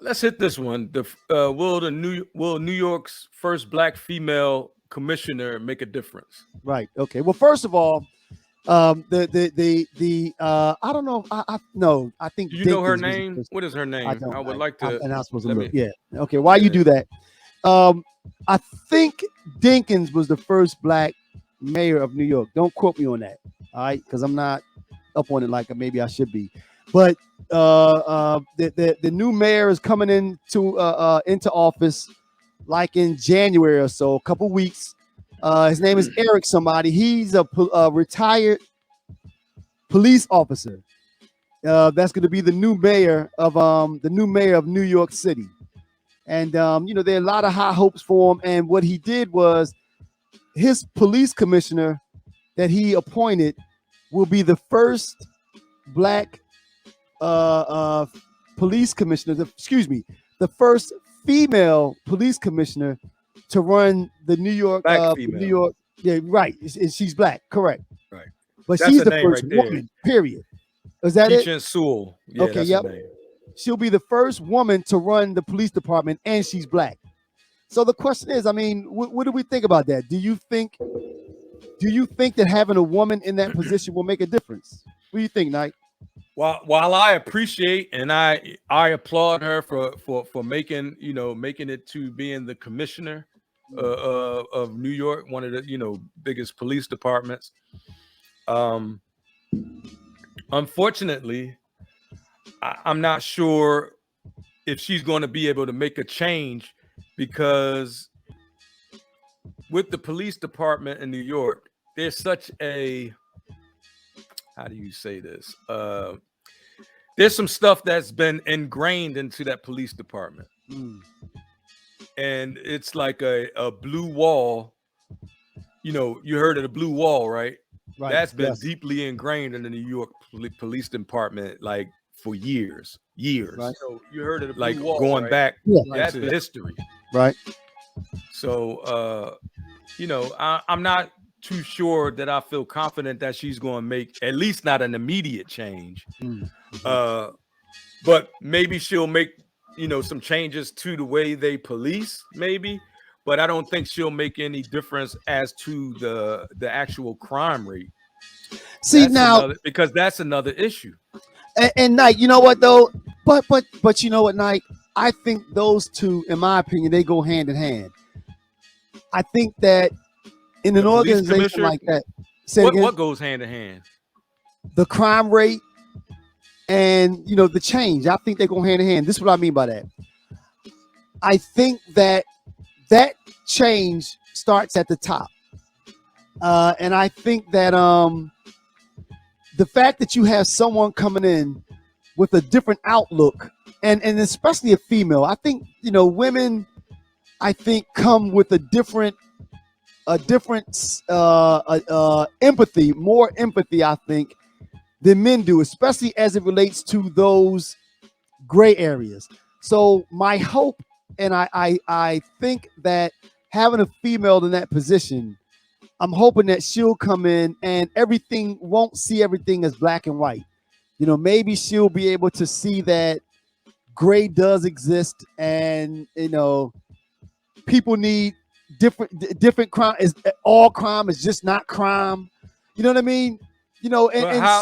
Let's hit this one. Will New York's first black female commissioner make a difference? Right. Okay. Well, first of all, I don't know. I no. I think Do you know her Dinkins was the name? first. What is her I name? don't. I would like to And I'm supposed to let look. me. Yeah. Okay. Why you Yeah. do that? I think Dinkins was the first black mayor of New York. Don't quote me on that. All right, because I'm not up on it like maybe I should be. But the new mayor is coming into office like in January or so, a couple weeks. His name is Eric somebody. He's a retired police officer. That's going to be the new mayor of New York City. And there are a lot of high hopes for him. And what he did was his police commissioner that he appointed will be the first black police commissioner. The first female police commissioner to run the New York. Black female. New York. Yeah, right. She's black. Correct. Right. But That's she's her the name first right there. woman. Period. Is that it? Teaching Sewell. Yeah, Okay, that's yep. her name. She'll be the first woman to run the police department, and she's black. So the question is, I mean, what do we think about that? Do you think that having a woman in that position will make a difference? What do you think, Knight? While I appreciate and I applaud her for making it to being the commissioner of New York, one of the biggest police departments. Unfortunately, I'm not sure if she's going to be able to make a change, because with the police department in New York, there's such a, how do you say this? There's some stuff that's been ingrained into that police department. And it's like a blue wall. You heard of the blue wall, right? Right. That's been Yes. deeply ingrained in the New York police department, like for years. Right. So you heard of the blue Like wall, going right? back. Yeah. That's the history. Right. So, I'm not too sure that I feel confident that she's going to make at least not an immediate change. But maybe she'll make, some changes to the way they police, maybe. But I don't think she'll make any difference as to the actual crime rate. See, That's now, because that's another issue. and Knight, you know what though? But you know what, Knight? I think those two, in my opinion, they go hand in hand. I think that in an The police organization commissioner- like that, say again, What goes hand in hand? the crime rate and the change, I think they go hand in hand. This is what I mean by that. I think that change starts at the top, and I think that the fact that you have someone coming in with a different outlook, and especially a female, I think women, I think, come with a different empathy, more empathy, I think, than men do, especially as it relates to those gray areas. So my hope, and I think that having a female in that position, I'm hoping that she'll come in and won't see everything as black and white. Maybe she'll be able to see that gray does exist, and people need different crime. All crime is just not crime. You know what I mean? How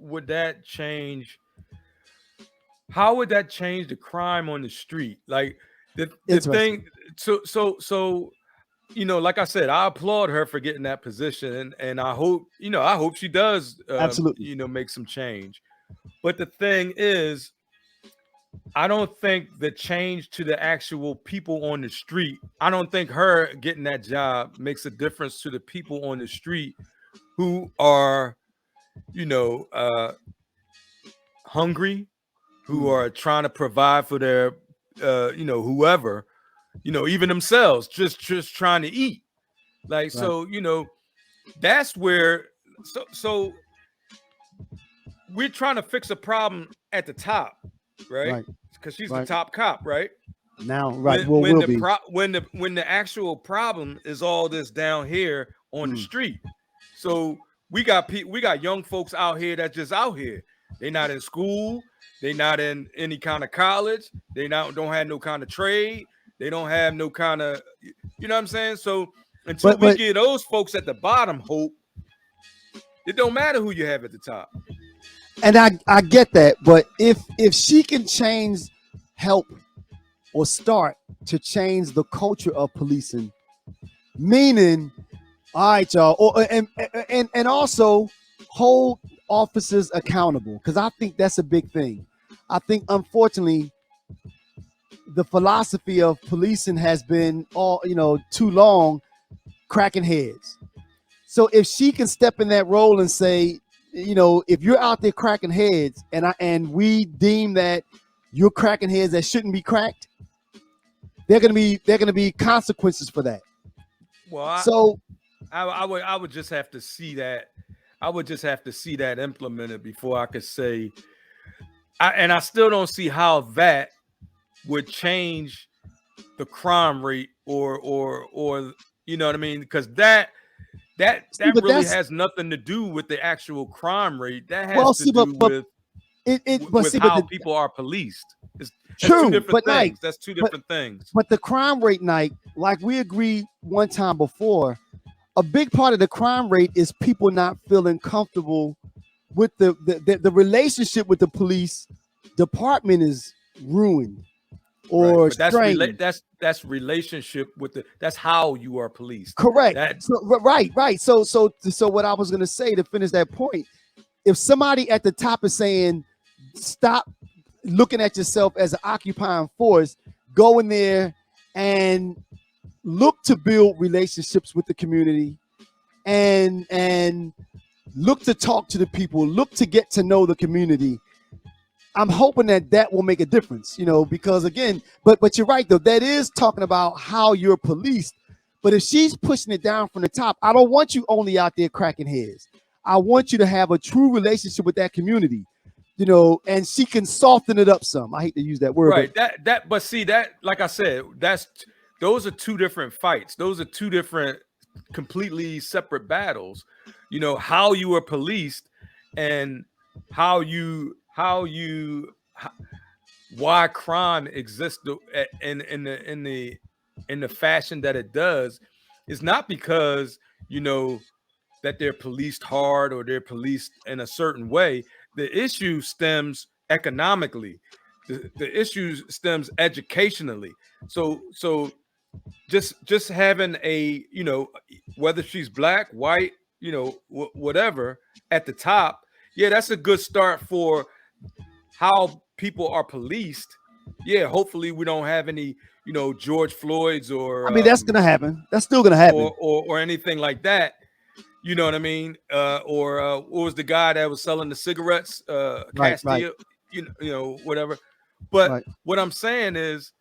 would that change? How would that change the crime on the street? Like the thing. So like I said, I applaud her for getting that position, and I hope she does Absolutely. Make some change. But the thing is, I don't think the change to the actual people on the street, I don't think her getting that job makes a difference to the people on the street who are, hungry, who are trying to provide for their, whoever, even themselves, just trying to eat. Like, Right. so, that's where, so we're trying to fix a problem at the top, right? Because she's the top cop, right? Now, right. When Will be. when the actual problem is all this down here on the street. So we got young folks out here that just out here. They're not in school. They're not in any kind of college. They don't have no kind of trade. They don't have no kind of, you know what I'm saying? So until we get those folks at the bottom hope, it don't matter who you have at the top. And I get that, but if she can help or start to change the culture of policing, meaning, all right, y'all, and also hold officers accountable, because I think that's a big thing. I think, unfortunately, the philosophy of policing has been too long cracking heads. So if she can step in that role and say, if you're out there cracking heads, and we deem that you're cracking heads that shouldn't be cracked, they're gonna be consequences for that. Well, I would just have to see that. I would just have to see that implemented before I could say. And I still don't see how that would change the crime rate, or you know what I mean? Because that really has nothing to do with the actual crime rate. That has to do with how people are policed. That's two different things. That's two different things. But the crime rate, Nike, like we agreed one time before, a big part of the crime rate is people not feeling comfortable with the relationship with the police department is ruined or strained. That's relationship with that's how you are policed. Correct. Right. So what I was gonna say to finish that point, if somebody at the top is saying, stop looking at yourself as an occupying force, go in there and look to build relationships with the community, and look to talk to the people, look to get to know the community. I'm hoping that will make a difference, because again, but you're right though, that is talking about how you're policed. But if she's pushing it down from the top, I don't want you only out there cracking heads. I want you to have a true relationship with that community, and she can soften it up some. I hate to use that word. Right. But see that, like I said, those are two different fights. Those are two different, completely separate battles. How you are policed and why crime exists in the fashion that it does is not because that they're policed hard or they're policed in a certain way. The issue stems economically. The issue stems educationally. So just having a whether she's black, white, whatever at the top, yeah, that's a good start for how people are policed. Yeah, hopefully we don't have any George Floyd's, or I mean, that's gonna happen. That's still gonna happen, or anything like that. You know what I mean? Or what was the guy that was selling the cigarettes? Castile, right. Whatever. But what I'm saying is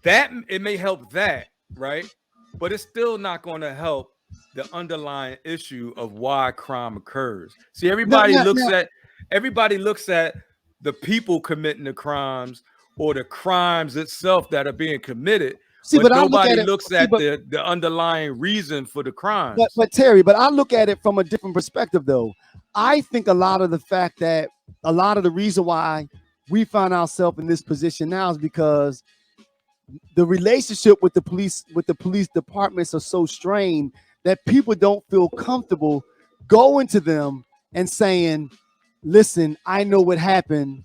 that it may help that, right? But it's still not going to help the underlying issue of why crime occurs. See, everybody looks at the people committing the crimes or the crimes itself that are being committed. But nobody looks at the underlying reason for the crime. But Terry, I look at it from a different perspective, though. I think a lot of the reason why we find ourselves in this position now is because the relationship with the police departments are so strained that people don't feel comfortable going to them and saying, listen, I know what happened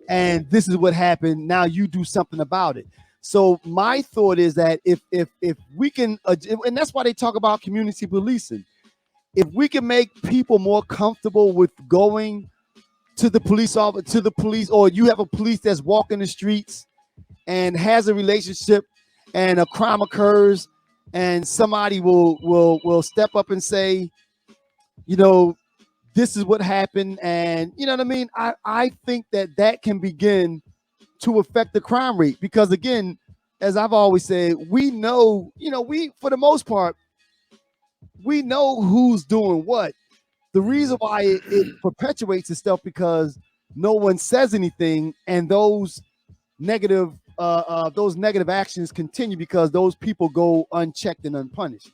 and this is what happened. Now you do something about it. So my thought is that if we can, and that's why they talk about community policing. If we can make people more comfortable with going to the police office, or you have a police that's walking the streets and has a relationship, and a crime occurs, and somebody will step up and say, this is what happened, and you know what I mean. I think that can begin to affect the crime rate, because again, as I've always said, we know, for the most part, we know who's doing what. The reason why it perpetuates itself because no one says anything, and those negative actions continue because those people go unchecked and unpunished.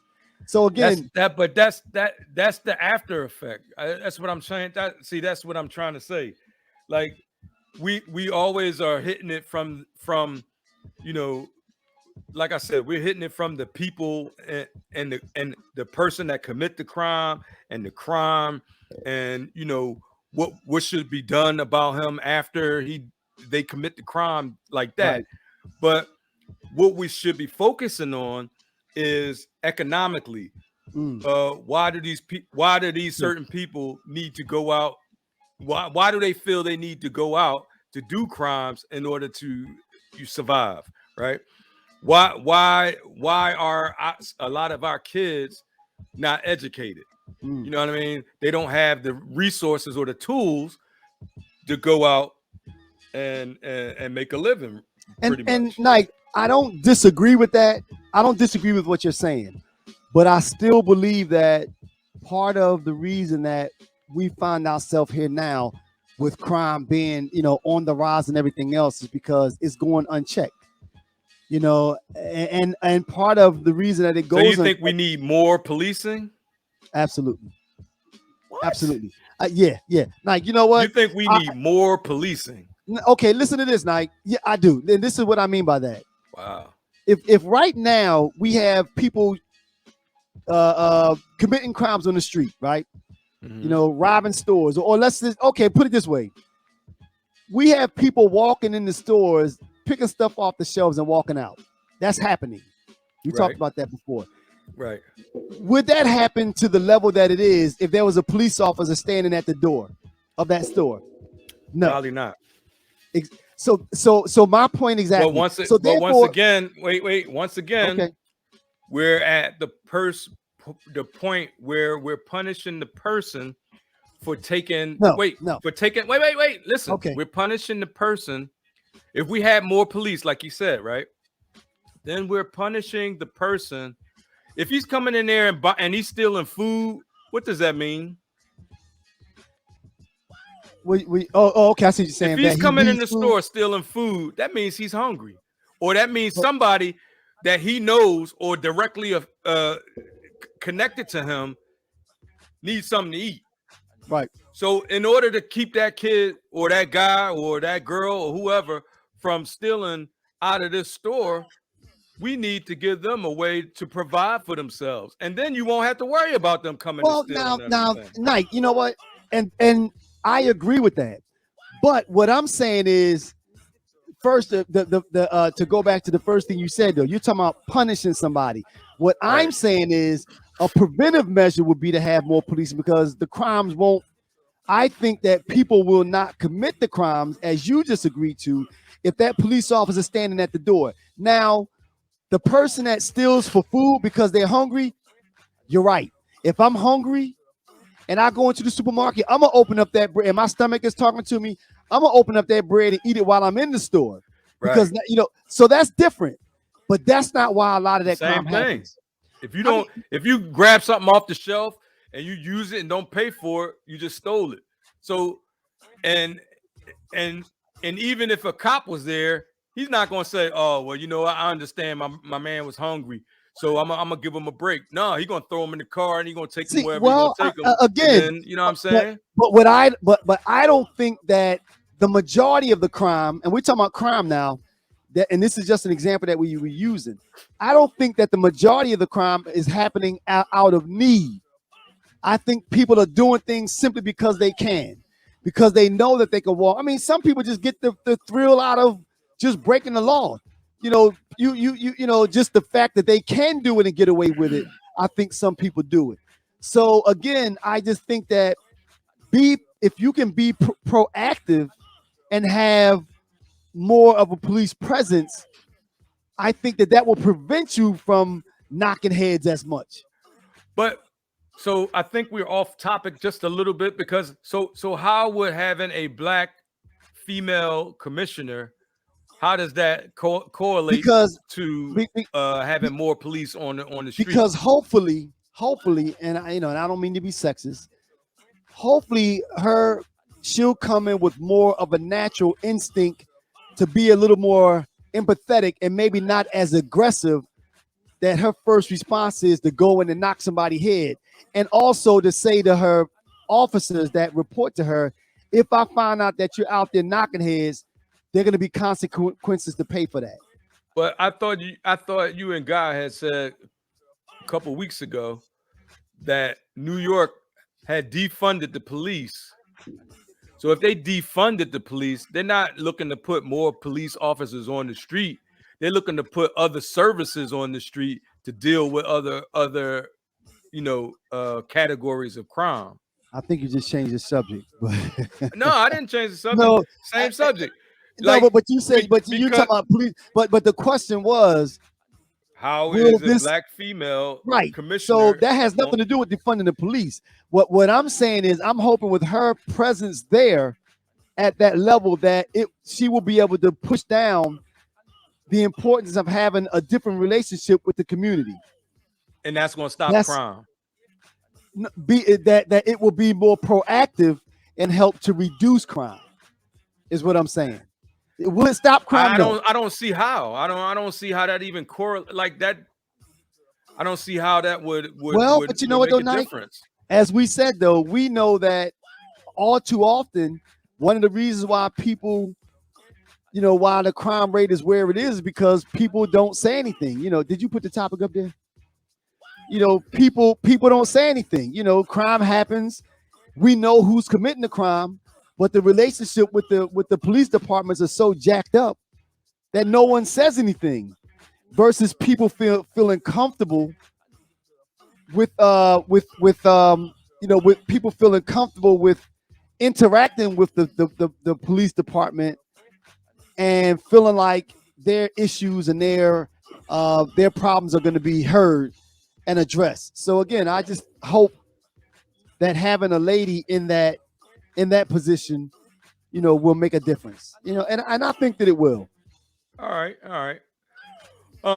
So again, that's the after effect. That's what I'm saying. That's what I'm trying to say. Like we always are hitting it from you know, like I said, we're hitting it from the people and the person that commit the crime and the crime, and you know what should be done about him after they commit the crime like that. right. But what we should be focusing on is economically. Mm. Why do these certain people need to go out? Why do they feel they need to go out to do crimes in order to you survive, right? Why are a lot of our kids not educated? Mm. You know what I mean? They don't have the resources or the tools to go out and make a living. Pretty And much. like, I don't disagree with that. I don't disagree with what you're saying, but I still believe that part of the reason that we find ourselves here now with crime being, on the rise and everything else is because it's going unchecked. And part of the reason that it So goes you think we need more policing? absolutely. What? Absolutely. Yeah. Like, you know what? You think we need more policing? Okay, listen to this, Nike. Yeah, I do. And this is what I mean by that. Wow. If right now we have people committing crimes on the street, right? Mm-hmm. Robbing stores, or put it this way. We have people walking in the stores, picking stuff off the shelves and walking out. That's happening. We talked about that before. Right. Would that happen to the level that it is if there was a police officer standing at the door of that store? No. Probably not. So my point exactly. Once again, okay. We're at the point where we're punishing the person for taking listen. Okay. We're punishing the person. If we had more police, like you said, right, then we're punishing the person. If he's coming in there and he's stealing food, what does that mean? Okay, I see what you're saying. If he's coming in the store stealing food, that means he's hungry, or that means somebody that he knows or directly connected to him needs something to eat. Right. So in order to keep that kid or that guy or that girl or whoever from stealing out of this store, we need to give them a way to provide for themselves, and then you won't have to worry about them coming. Well, now, Nike, you know what? And I agree with that. But what I'm saying is, first, to go back to the first thing you said, though, you're talking about punishing somebody. What I'm saying is a preventive measure would be to have more police, because the crimes won't. I think that people will not commit the crimes, as you just agreed to, if that police officer is standing at the door. Now, the person that steals for food because they're hungry, you're right. If I'm hungry and I go into the supermarket, I'm going to open up that bread and my stomach is talking to me. I'm going to open up that bread and eat it while I'm in the store. Because, so that's different. But that's not why a lot of that crime happens. If you grab something off the shelf and you use it and don't pay for it, you just stole it. So, and even if a cop was there, he's not going to say, oh, well, I understand my man was hungry, so I'm gonna give him a break. No, he's going to throw him in the car and he's going to take him wherever he's going to take him. Again, then, you know what I'm saying? But I don't think that the majority of the crime, and we're talking about crime now, and this is just an example that we were using. I don't think that the majority of the crime is happening out of need. I think people are doing things simply because they can, because they know that they can walk. I mean, some people just get the thrill out of just breaking the law. Just the fact that they can do it and get away with it. I think some people do it. So again, I just think that if you can be proactive and have more of a police presence, I think that will prevent you from knocking heads as much. But so I think we're off topic just a little bit, because so how would having a black female commissioner, how does that correlate to having more police on the street? Because hopefully, and I don't mean to be sexist, hopefully she'll come in with more of a natural instinct to be a little more empathetic and maybe not as aggressive that her first response is to go in and knock somebody's head, and also to say to her officers that report to her, if I find out that you're out there knocking heads, there are going to be consequences to pay for that. But I thought you and Guy had said a couple weeks ago that New York had defunded the police. So if they defunded the police, they're not looking to put more police officers on the street. They're looking to put other services on the street to deal with other categories of crime. I think you just changed the subject. But No, I didn't change the subject. No, Same subject. No, but you said, you talking about police. But the question was, how will is a this- black female right? commissioner? So that has nothing to do with defunding the police. What I'm saying is, I'm hoping with her presence there at that level that she will be able to push down the importance of having a different relationship with the community, and that's going to stop crime. That it will be more proactive and help to reduce crime, is what I'm saying. Will it stop crime? I don't see how. I don't see how that even correlate like that. I don't see how that would but you know what, though, difference. As we said, though, we know that all too often one of the reasons why people, why the crime rate is where it is because people don't say anything. Did you put the topic up there? People don't say anything. Crime happens. We know who's committing the crime. But the relationship with the police departments are so jacked up that no one says anything, versus people feeling comfortable with people feeling comfortable with interacting with the police department and feeling like their issues and their problems are going to be heard and addressed. So again, I just hope that having a lady in that position, will make a difference. And I think that it will. All right.